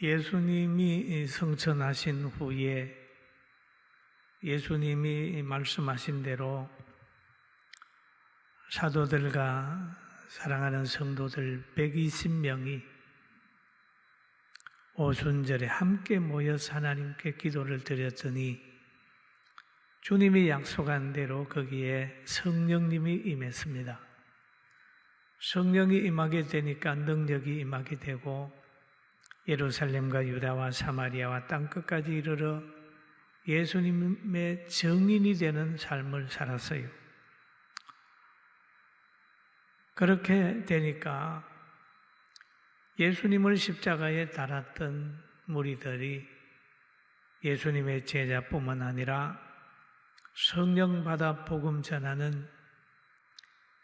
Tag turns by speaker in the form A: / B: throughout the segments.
A: 예수님이 성천하신 후에 예수님이 말씀하신 대로 사도들과 사랑하는 성도들 120명이 오순절에 함께 모여서 하나님께 기도를 드렸더니 주님이 약속한 대로 거기에 성령님이 임했습니다. 성령이 임하게 되니까 능력이 임하게 되고 예루살렘과 유다와 사마리아와 땅끝까지 이르러 예수님의 증인이 되는 삶을 살았어요. 그렇게 되니까 예수님을 십자가에 달았던 무리들이 예수님의 제자뿐만 아니라 성령 받아 복음 전하는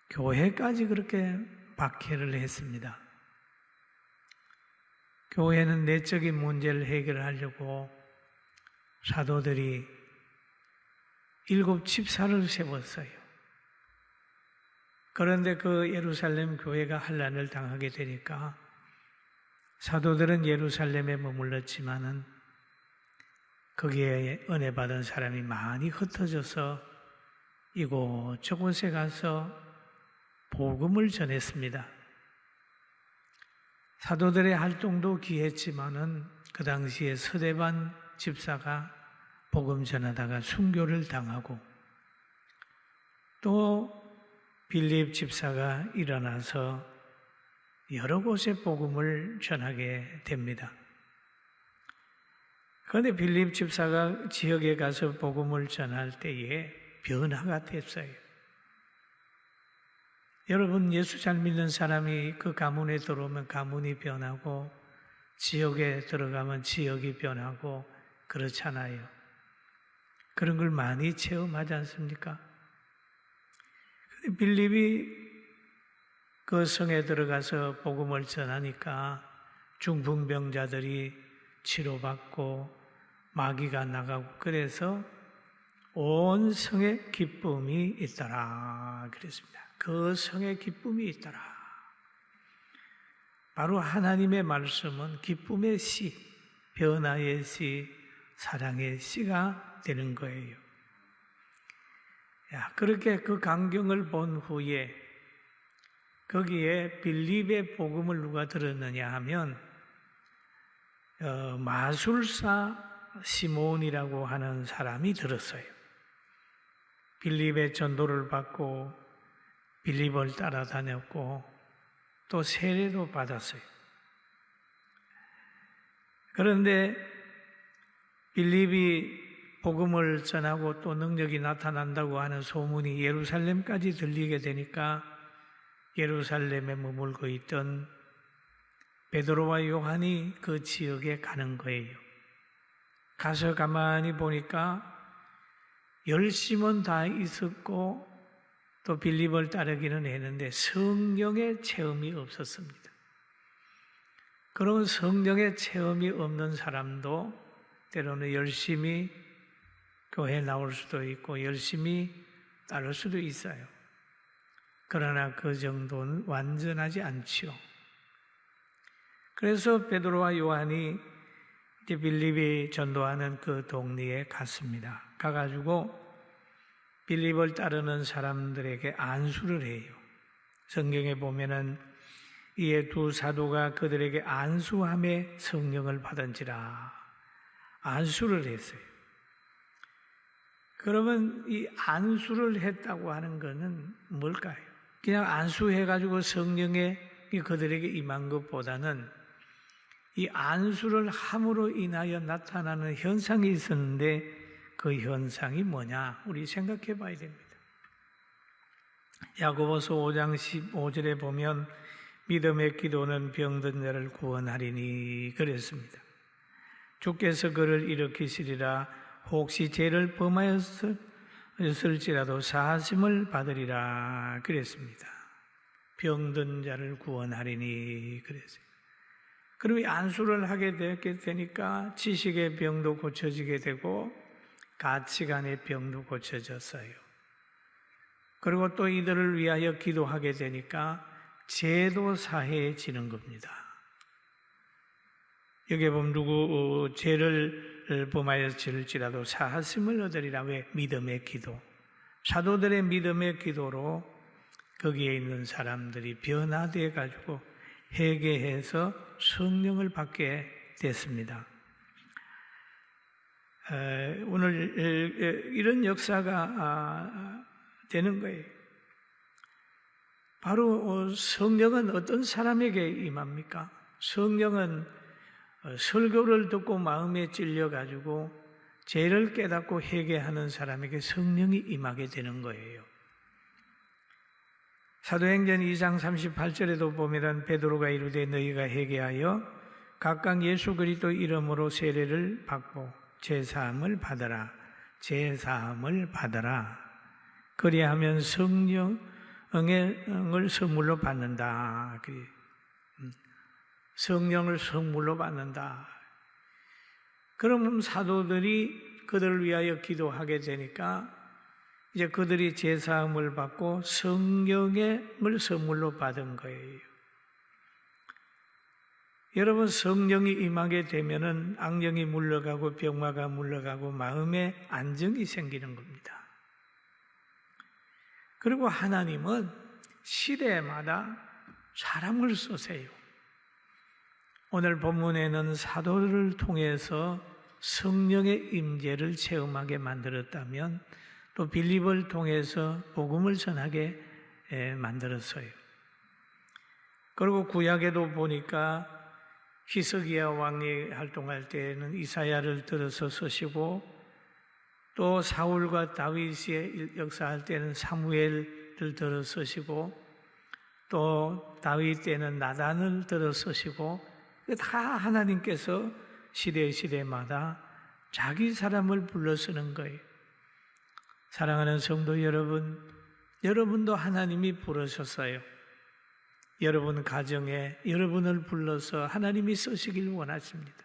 A: 교회까지 그렇게 박해를 했습니다. 교회는 내적인 문제를 해결하려고 사도들이 7 집사를 세웠어요. 그런데 그 예루살렘 교회가 환난을 당하게 되니까 사도들은 예루살렘에 머물렀지만은 거기에 은혜 받은 사람이 많이 흩어져서 이곳저곳에 가서 복음을 전했습니다. 사도들의 활동도 귀했지만은 그 당시에 서대반 집사가 복음 전하다가 순교를 당하고 또 빌립 집사가 일어나서 여러 곳에 복음을 전하게 됩니다. 그런데 빌립 집사가 지역에 가서 복음을 전할 때에 변화가 됐어요. 여러분, 예수 잘 믿는 사람이 그 가문에 들어오면 가문이 변하고 지역에 들어가면 지역이 변하고 그렇잖아요. 그런 걸 많이 체험하지 않습니까? 빌립이 그 성에 들어가서 복음을 전하니까 중풍병자들이 치료받고 마귀가 나가고 그래서 온 성에 기쁨이 있더라 그랬습니다. 그 성에 기쁨이 있더라. 바로 하나님의 말씀은 기쁨의 씨, 변화의 씨, 사랑의 씨가 되는 거예요. 그렇게 그 광경을 본 후에 거기에 빌립의 복음을 누가 들었느냐 하면 마술사 시몬이라고 하는 사람이 들었어요. 빌립의 전도를 받고 빌립을 따라다녔고 또 세례도 받았어요. 그런데 빌립이 복음을 전하고 또 능력이 나타난다고 하는 소문이 예루살렘까지 들리게 되니까 예루살렘에 머물고 있던 베드로와 요한이 그 지역에 가는 거예요. 가서 가만히 보니까 열심은 다 있었고 또 빌립을 따르기는 했는데 성령의 체험이 없었습니다. 그런 성령의 체험이 없는 사람도 때로는 열심히 교회에 나올 수도 있고 열심히 따를 수도 있어요. 그러나 그 정도는 완전하지 않지요. 그래서 베드로와 요한이 이제 빌립이 전도하는 그 동네에 갔습니다. 가가지고 빌립을 따르는 사람들에게 안수를 해요. 성경에 보면은 이에 두 사도가 그들에게 안수함에 성령을 받은지라 안수를 했어요. 그러면 이 안수를 했다고 하는 것은 뭘까요? 그냥 안수해가지고 성령이 그들에게 임한 것보다는 이 안수를 함으로 인하여 나타나는 현상이 있었는데 그 현상이 뭐냐? 우리 생각해 봐야 됩니다. 야고보서 5장 15절에 보면 믿음의 기도는 병든 자를 구원하리니 그랬습니다. 주께서 그를 일으키시리라 혹시 죄를 범하였을지라도 사하심을 받으리라 그랬습니다. 병든 자를 구원하리니 그랬어요. 그럼 이 안수를 하게 되니까 지식의 병도 고쳐지게 되고 가치관의 병도 고쳐졌어요. 그리고 또 이들을 위하여 기도하게 되니까 죄도 사해지는 겁니다. 여기에 보면 누구 죄를 범하였을지라도 사하심을 얻으리라. 왜? 믿음의 기도. 사도들의 믿음의 기도로 거기에 있는 사람들이 변화되어 가지고 회개해서 성령을 받게 됐습니다. 오늘 이런 역사가 되는 거예요. 바로 성령은 어떤 사람에게 임합니까? 성령은 설교를 듣고 마음에 찔려가지고 죄를 깨닫고 회개하는 사람에게 성령이 임하게 되는 거예요. 사도행전 2장 38절에도 보면 베드로가 이르되 너희가 회개하여 각각 예수 그리스도 이름으로 세례를 받고 제사함을 받아라. 제사함을 받아라. 그리하면 성령을 선물로 받는다. 성령을 선물로 받는다. 그러면 사도들이 그들을 위하여 기도하게 되니까 이제 그들이 제사함을 받고 성령을 선물로 받은 거예요. 여러분, 성령이 임하게 되면은 악령이 물러가고 병마가 물러가고 마음에 안정이 생기는 겁니다. 그리고 하나님은 시대마다 사람을 쓰세요. 오늘 본문에는 사도를 통해서 성령의 임재를 체험하게 만들었다면 또 빌립을 통해서 복음을 전하게 만들었어요. 그리고 구약에도 보니까 히스기야 왕이 활동할 때에는 이사야를 들어서 쓰시고 또 사울과 다윗이 역사할 때는 사무엘을 들어 쓰시고 또 다윗 때는 나단을 들어 쓰시고 다 하나님께서 시대마다 자기 사람을 불러 쓰는 거예요. 사랑하는 성도 여러분, 여러분도 하나님이 부르셨어요. 여러분 가정에 여러분을 불러서 하나님이 쓰시길 원하십니다.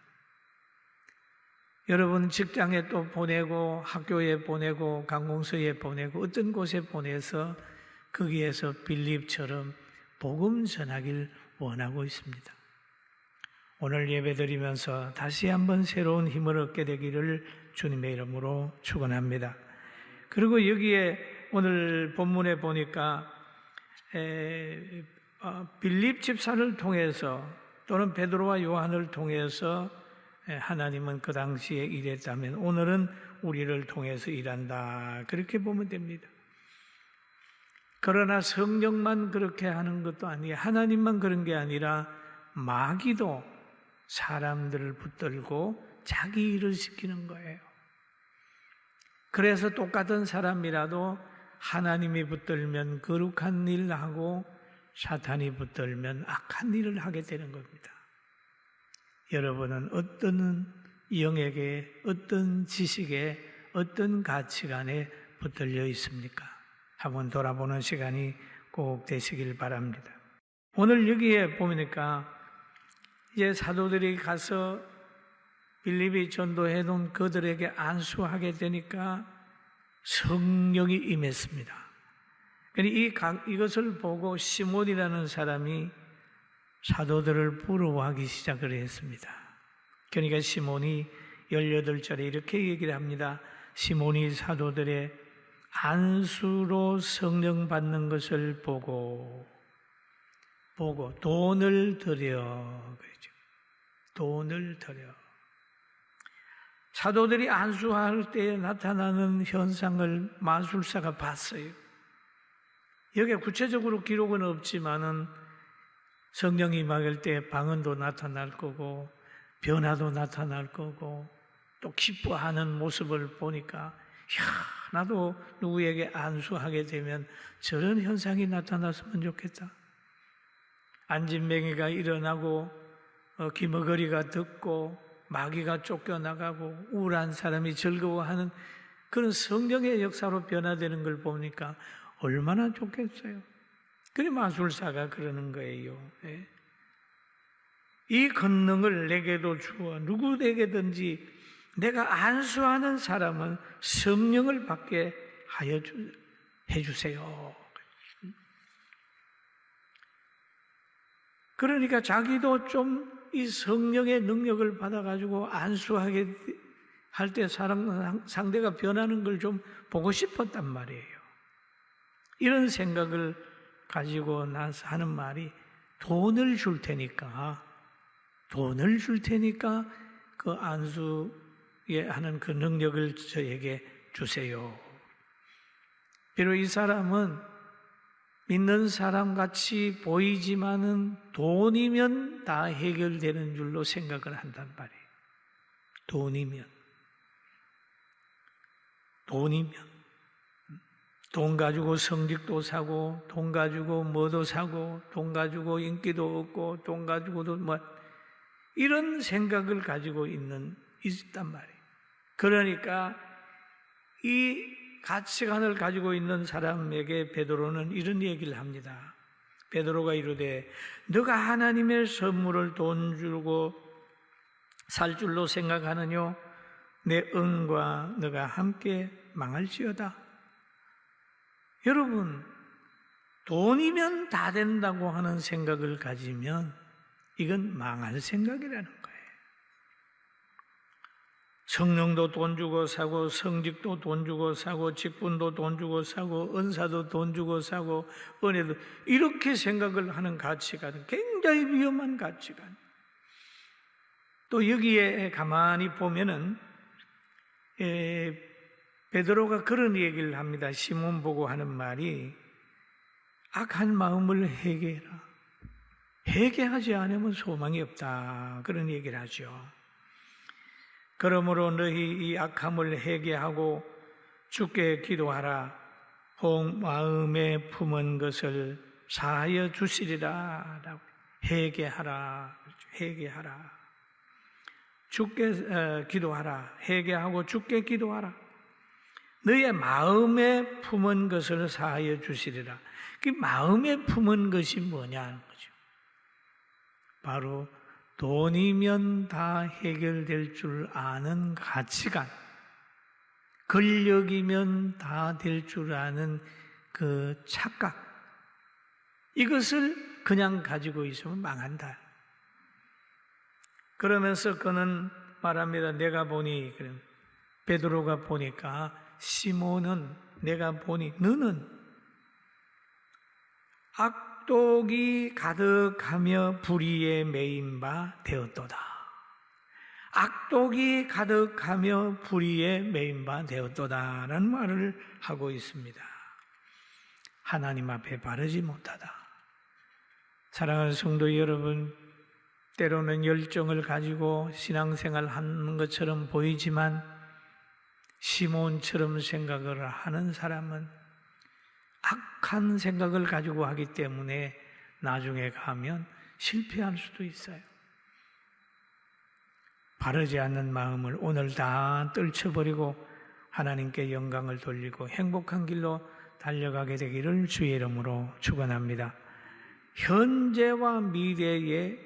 A: 여러분 직장에 또 보내고 학교에 보내고 관공서에 보내고 어떤 곳에 보내서 거기에서 빌립처럼 복음 전하길 원하고 있습니다. 오늘 예배드리면서 다시 한번 새로운 힘을 얻게 되기를 주님의 이름으로 축원합니다. 그리고 여기에 오늘 본문에 보니까 빌립 집사를 통해서 또는 베드로와 요한을 통해서 하나님은 그 당시에 일했다면 오늘은 우리를 통해서 일한다. 그렇게 보면 됩니다. 그러나 성령만 그렇게 하는 것도 아니에요. 하나님만 그런 게 아니라 마귀도 사람들을 붙들고 자기 일을 시키는 거예요. 그래서 똑같은 사람이라도 하나님이 붙들면 거룩한 일을 하고 사탄이 붙들면 악한 일을 하게 되는 겁니다. 여러분은 어떤 영에게, 어떤 지식에, 어떤 가치관에 붙들려 있습니까? 한번 돌아보는 시간이 꼭 되시길 바랍니다. 오늘 여기에 보니까 이제 사도들이 가서 빌립이 전도해 놓은 그들에게 안수하게 되니까 성령이 임했습니다. 이것을 보고 시몬이라는 사람이 사도들을 부러워하기 시작을 했습니다. 그러니까 시몬이 18절에 이렇게 얘기를 합니다. 시몬이 사도들의 안수로 성령 받는 것을 보고 돈을 들여, 그렇죠. 돈을 들여. 사도들이 안수할 때 나타나는 현상을 마술사가 봤어요. 여기에 구체적으로 기록은 없지만은 성령이 임할 때 방언도 나타날 거고 변화도 나타날 거고 또 기뻐하는 모습을 보니까 나도 누구에게 안수하게 되면 저런 현상이 나타났으면 좋겠다. 안진뱅이가 일어나고 기머거리가 듣고 마귀가 쫓겨나가고 우울한 사람이 즐거워하는 그런 성령의 역사로 변화되는 걸 보니까 얼마나 좋겠어요. 그래 마술사가 그러는 거예요. 이 권능을 내게도 주어 누구에게든지 내가 안수하는 사람은 성령을 받게 해주세요. 그러니까 자기도 좀 이 성령의 능력을 받아가지고 안수하게 할 때 상대가 변하는 걸 좀 보고 싶었단 말이에요. 이런 생각을 가지고 나서 하는 말이 돈을 줄 테니까 그 안수에 하는 그 능력을 저에게 주세요. 비록 이 사람은 믿는 사람 같이 보이지만은 돈이면 다 해결되는 줄로 생각을 한단 말이에요. 돈이면 돈 가지고 성직도 사고, 돈 가지고 뭐도 사고, 돈 가지고 인기도 얻고, 돈 가지고도 뭐 이런 생각을 가지고 있단 말이에요. 그러니까 이 가치관을 가지고 있는 사람에게 베드로는 이런 얘기를 합니다. 베드로가 이르되 너가 하나님의 선물을 돈 주고 살 줄로 생각하느뇨? 내 은과 너가 함께 망할지어다. 여러분, 돈이면 다 된다고 하는 생각을 가지면 이건 망할 생각이라는 거예요. 성령도 돈 주고 사고, 성직도 돈 주고 사고, 직분도 돈 주고 사고, 은사도 돈 주고 사고, 은혜도, 이렇게 생각을 하는 가치관은 굉장히 위험한 가치관. 또 여기에 가만히 보면은 베드로가 그런 얘기를 합니다. 시몬 보고 하는 말이 악한 마음을 회개해라. 회개하지 않으면 소망이 없다. 그런 얘기를 하죠. 그러므로 너희 이 악함을 회개하고 주께 기도하라. 혹 마음에 품은 것을 사하여 주시리라. 회개하라. 회개하라. 주께 기도하라. 회개하고 주께 기도하라. 너의 마음에 품은 것을 사하여 주시리라. 그 마음에 품은 것이 뭐냐는 거죠. 바로 돈이면 다 해결될 줄 아는 가치관, 권력이면 다 될 줄 아는 그 착각, 이것을 그냥 가지고 있으면 망한다. 그러면서 그는 말합니다. 내가 보니, 베드로가 보니까 시몬은 내가 보니 너는 악독이 가득하며 불의에 매인 바 되었도다. 악독이 가득하며 불의에 매인 바 되었도다라는 말을 하고 있습니다. 하나님 앞에 바르지 못하다. 사랑하는 성도 여러분, 때로는 열정을 가지고 신앙생활 하는 것처럼 보이지만 시몬처럼 생각을 하는 사람은 악한 생각을 가지고 하기 때문에 나중에 가면 실패할 수도 있어요. 바르지 않는 마음을 오늘 다 떨쳐버리고 하나님께 영광을 돌리고 행복한 길로 달려가게 되기를 주의 이름으로 축원합니다. 현재와 미래에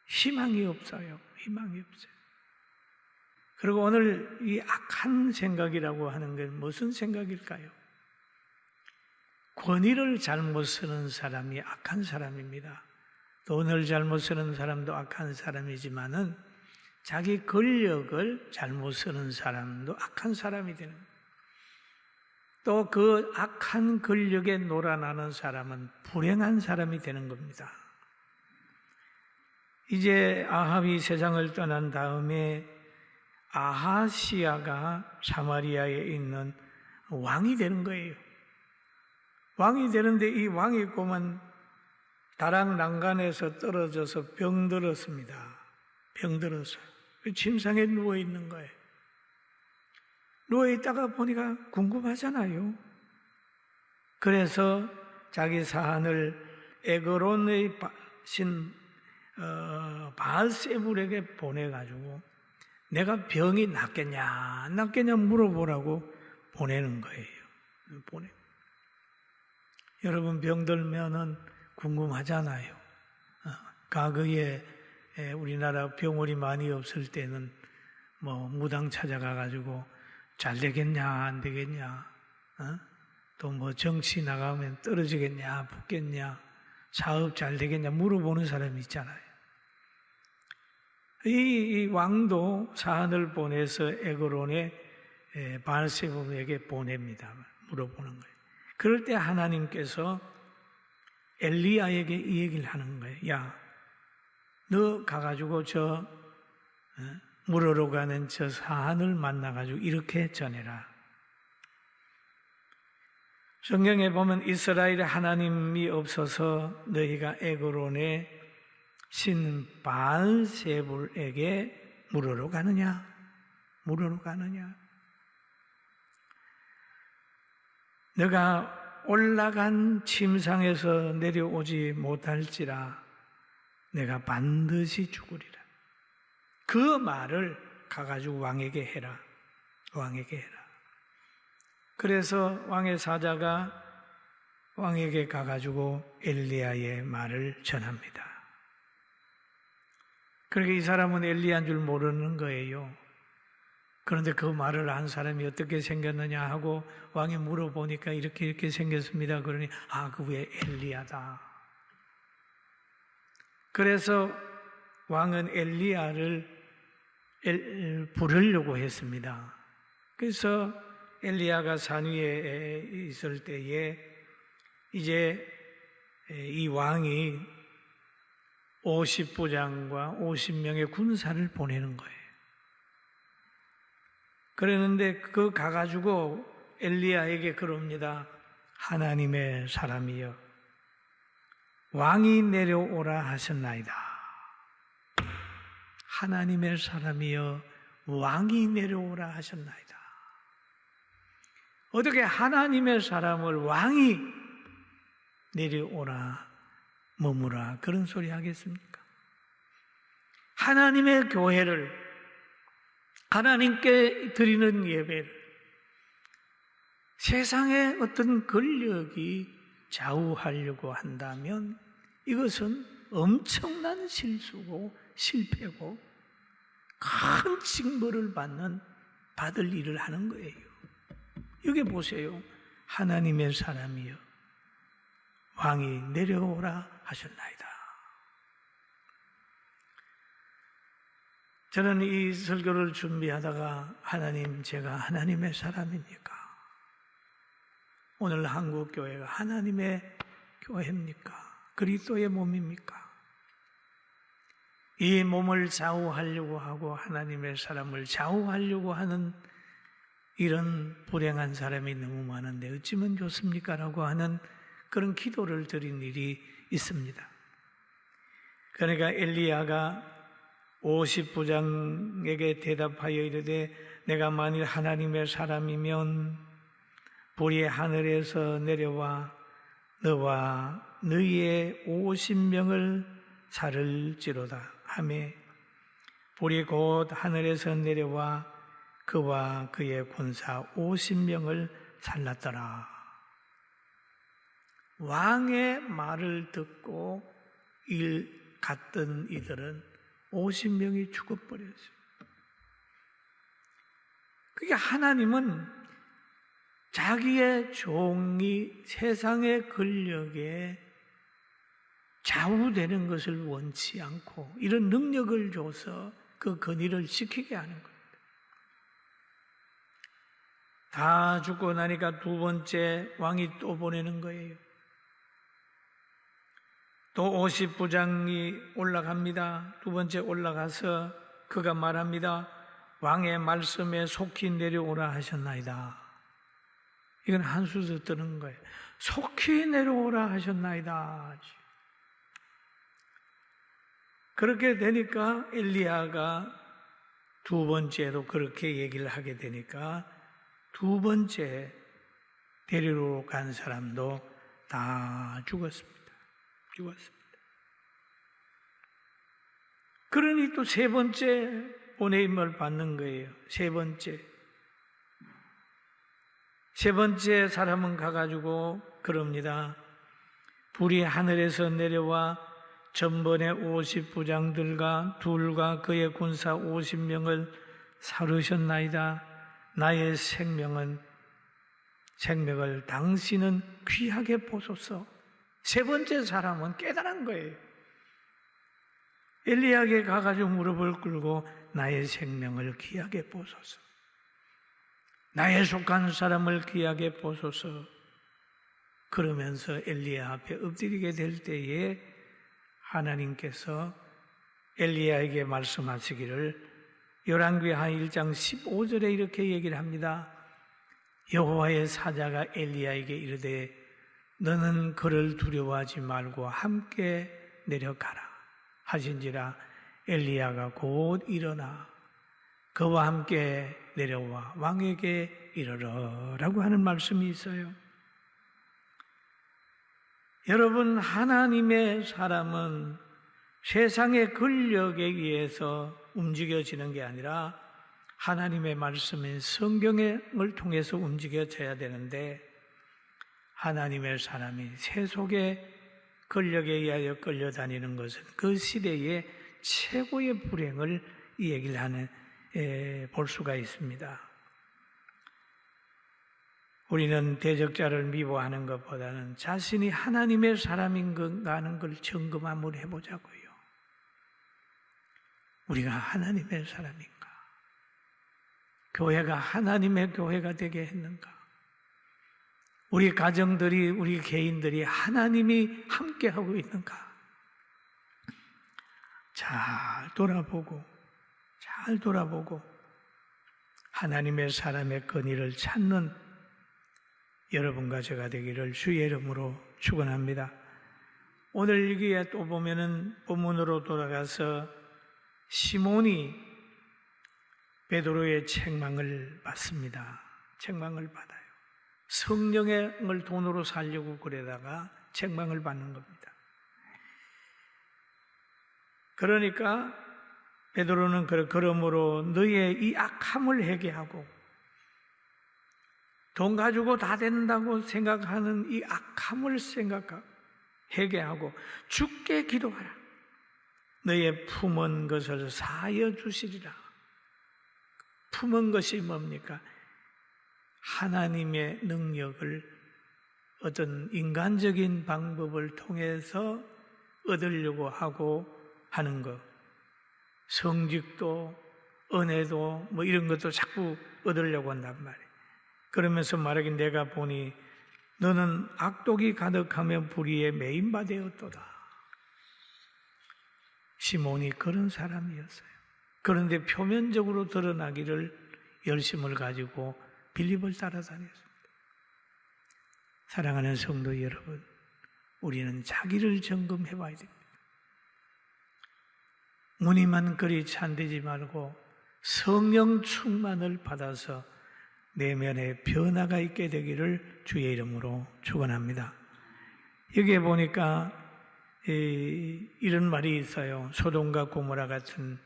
A: 희망이 없어요. 희망이 없어요. 그리고 오늘 이 악한 생각이라고 하는 건 무슨 생각일까요? 권위를 잘못 쓰는 사람이 악한 사람입니다. 돈을 잘못 쓰는 사람도 악한 사람이지만은 자기 권력을 잘못 쓰는 사람도 악한 사람이 되는 거예요. 또 그 악한 권력에 놀아나는 사람은 불행한 사람이 되는 겁니다. 이제 아합이 세상을 떠난 다음에 아하시야가 사마리아에 있는 왕이 되는 거예요. 왕이 되는데 이 왕이 고만 다락 난간에서 떨어져서 병들었습니다. 병들어서 침상에 누워 있는 거예요. 누워 있다가 보니까 궁금하잖아요. 그래서 자기 사한을 에그론의 신 바알세불에게 보내가지고 내가 병이 낫겠냐 안 낫겠냐 물어보라고 보내는 거예요. 여러분 병들면은 궁금하잖아요. 과거에 우리나라 병원이 많이 없을 때는 뭐 무당 찾아가가지고 잘 되겠냐 안 되겠냐, 또 뭐 정치 나가면 떨어지겠냐 붙겠냐, 사업 잘 되겠냐 물어보는 사람이 있잖아요. 이 왕도 사한을 보내서 에그론의 바알세봄에게 보냅니다. 물어보는 거예요. 그럴 때 하나님께서 엘리야에게 이 얘기를 하는 거예요. 야, 너 가가지고 저 물으러 가는 저 사한을 만나가지고 이렇게 전해라. 성경에 보면 이스라엘에 하나님이 없어서 너희가 에그론의 신 바알세불에게 물으러 가느냐? 물으러 가느냐? 내가 올라간 침상에서 내려오지 못할지라 내가 반드시 죽으리라. 그 말을 가가지고 왕에게 해라. 왕에게 해라. 그래서 왕의 사자가 왕에게 가가지고 엘리야의 말을 전합니다. 그러니까 이 사람은 엘리야인 줄 모르는 거예요. 그런데 그 말을 한 사람이 어떻게 생겼느냐 하고 왕이 물어보니까 이렇게 생겼습니다. 그러니 그게 엘리야다. 그래서 왕은 엘리야를 부르려고 했습니다. 그래서 엘리야가 산 위에 있을 때에 이제 이 왕이 50부장과 50명의 군사를 보내는 거예요. 그랬는데 그 가가지고 엘리야에게 그럽니다. 하나님의 사람이여 왕이 내려오라 하셨나이다. 하나님의 사람이여 왕이 내려오라 하셨나이다. 어떻게 하나님의 사람을 왕이 내려오라 머무라 그런 소리 하겠습니까? 하나님의 교회를 하나님께 드리는 예배를 세상의 어떤 권력이 좌우하려고 한다면 이것은 엄청난 실수고 실패고 큰 징벌을 받을 일을 하는 거예요. 여기 보세요. 하나님의 사람이여 왕이 내려오라 하셨나이다. 저는 이 설교를 준비하다가 하나님, 제가 하나님의 사람입니까? 오늘 한국교회가 하나님의 교회입니까? 그리스도의 몸입니까? 이 몸을 좌우하려고 하고 하나님의 사람을 좌우하려고 하는 이런 불행한 사람이 너무 많은데 어찌면 좋습니까? 라고 하는 그런 기도를 드린 일이 있습니다. 그러니까 엘리야가 50부장에게 대답하여 이르되 내가 만일 하나님의 사람이면 불이 하늘에서 내려와 너와 너희의 50명을 살을지로다 하며 불이 곧 하늘에서 내려와 그와 그의 군사 50명을 살랐더라. 왕의 말을 듣고 갔던 이들은 50명이 죽어버렸어요. 그게 하나님은 자기의 종이 세상의 권력에 좌우되는 것을 원치 않고 이런 능력을 줘서 그 건의를 지키게 하는 겁니다. 다 죽고 나니까 두 번째 왕이 또 보내는 거예요. 또 50부장이 올라갑니다. 두 번째 올라가서 그가 말합니다. 왕의 말씀에 속히 내려오라 하셨나이다. 이건 한 수저 뜨는 거예요. 속히 내려오라 하셨나이다. 그렇게 되니까 엘리야가 두 번째로 그렇게 얘기를 하게 되니까 두 번째 데리러 간 사람도 다 죽었습니다. 그러니 또 세 번째 보내임을 받는 거예요. 세 번째 사람은 가가지고 그럽니다. 불이 하늘에서 내려와 전번에 50부장들과 둘과 그의 군사 50명을 사르셨나이다. 나의 생명을 당신은 귀하게 보소서. 세 번째 사람은 깨달은 거예요. 엘리야에게 가가지고 무릎을 꿇고 나의 생명을 귀하게 보소서, 나의 속한 사람을 귀하게 보소서. 그러면서 엘리야 앞에 엎드리게 될 때에 하나님께서 엘리야에게 말씀하시기를 열왕기하 1장 15절에 이렇게 얘기를 합니다. 여호와의 사자가 엘리야에게 이르되 너는 그를 두려워하지 말고 함께 내려가라 하신지라 엘리야가 곧 일어나 그와 함께 내려와 왕에게 이르러라고 하는 말씀이 있어요. 여러분, 하나님의 사람은 세상의 권력에 의해서 움직여지는 게 아니라 하나님의 말씀인 성경을 통해서 움직여져야 되는데, 하나님의 사람이 세속의 권력에 의하여 끌려다니는 것은 그 시대의 최고의 불행을 이 얘기를 볼 수가 있습니다. 우리는 대적자를 미워하는 것보다는 자신이 하나님의 사람인 건가 하는 걸 점검 한번 해보자고요. 우리가 하나님의 사람인가? 교회가 하나님의 교회가 되게 했는가? 우리 가정들이, 우리 개인들이 하나님이 함께하고 있는가? 잘 돌아보고 하나님의 사람의 건의를 찾는 여러분과 제가 되기를 주의 이름으로 축원합니다. 오늘 여기에 또 보면은 본문으로 돌아가서 시몬이 베드로의 책망을 받습니다. 책망을 받아요. 성령을 돈으로 살려고 그러다가 책망을 받는 겁니다. 그러니까 베드로는 그러므로 너의 이 악함을 회개하고 돈 가지고 다 된다고 생각하는 이 악함을 회개하고 주께 기도하라. 너의 품은 것을 사하여 주시리라. 품은 것이 뭡니까? 하나님의 능력을 어떤 인간적인 방법을 통해서 얻으려고 하고 하는 것, 성직도 은혜도 뭐 이런 것도 자꾸 얻으려고 한단 말이에요. 그러면서 말하기 내가 보니 너는 악독이 가득하며 불의에 매인 바 되었도다. 시몬이 그런 사람이었어요. 그런데 표면적으로 드러나기를 열심을 가지고 빌립을 따라다녔습니다. 사랑하는 성도 여러분, 우리는 자기를 점검해 봐야 됩니다. 무늬만 그리 찬되지 말고 성령 충만을 받아서 내면에 변화가 있게 되기를 주의 이름으로 축원합니다. 여기에 보니까 이런 말이 있어요. 소돔과 고모라 같은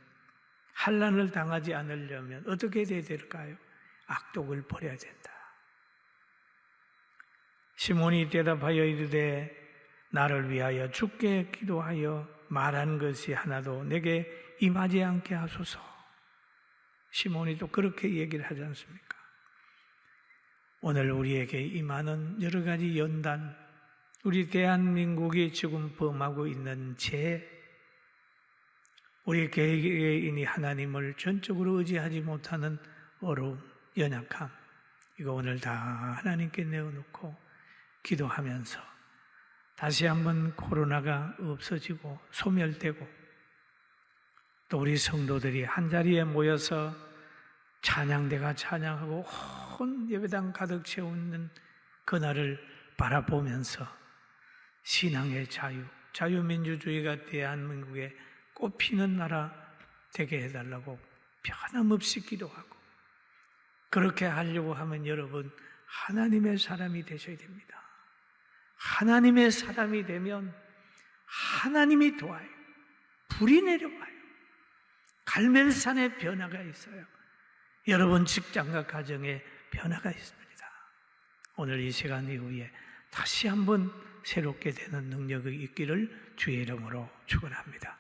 A: 환난을 당하지 않으려면 어떻게 해야 될까요? 악독을 버려야 된다. 시몬이 대답하여 이르되 나를 위하여 주께 기도하여 말한 것이 하나도 내게 임하지 않게 하소서. 시몬이 또 그렇게 얘기를 하지 않습니까? 오늘 우리에게 임하는 여러 가지 연단, 우리 대한민국이 지금 범하고 있는 죄, 우리 개개인이 하나님을 전적으로 의지하지 못하는 어려움, 연약함, 이거 오늘 다 하나님께 내어놓고 기도하면서 다시 한번 코로나가 없어지고 소멸되고 또 우리 성도들이 한자리에 모여서 찬양대가 찬양하고 온 예배당 가득 채우는 그날을 바라보면서 신앙의 자유, 자유민주주의가 대한민국에 꽃피는 나라 되게 해달라고 변함없이 기도하고, 그렇게 하려고 하면 여러분 하나님의 사람이 되셔야 됩니다. 하나님의 사람이 되면 하나님이 도와요. 불이 내려와요. 갈멜산의 변화가 있어요. 여러분 직장과 가정에 변화가 있습니다. 오늘 이 시간 이후에 다시 한번 새롭게 되는 능력이 있기를 주의 이름으로 축원합니다.